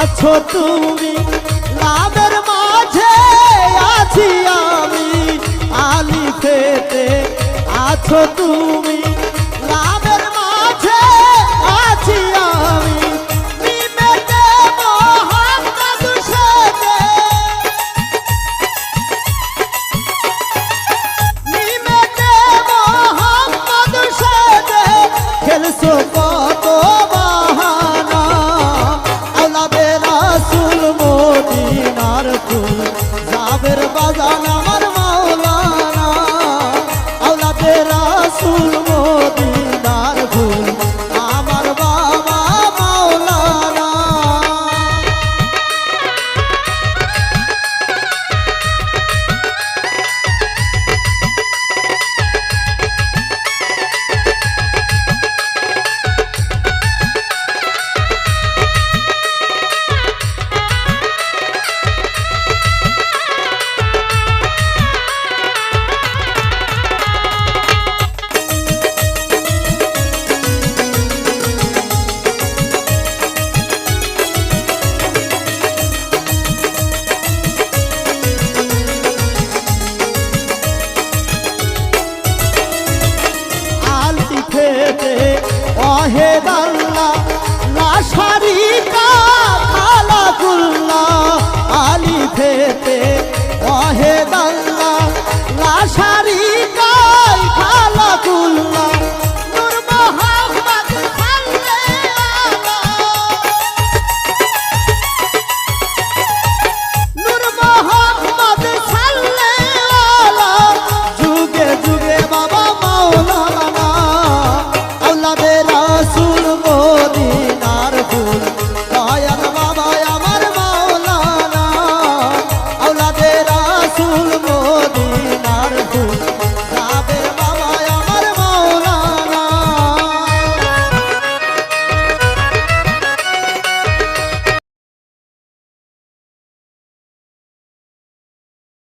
আছো তুমি লাভের মাঝে আছি আমি আলিফেতে আছো তুমি লাভের মাঝে আছি আমি মিমেতে মোহাম্মদ শেতে মিমেতে মোহাম্মদ শেতে খেলছো কত বাহানা আওলাদে রাসূল মদিনার ফুল জাবের বাজান আমার মাওলানা আওলাদে রাসূল মদিনার ফুল আমার বাবা মাওলানা ওয়াহেদ আল্লাহ লা শারীকা খালাকুল্লাহ আলিফেতে ওয়াহেদ আল্লাহ লা শারীকা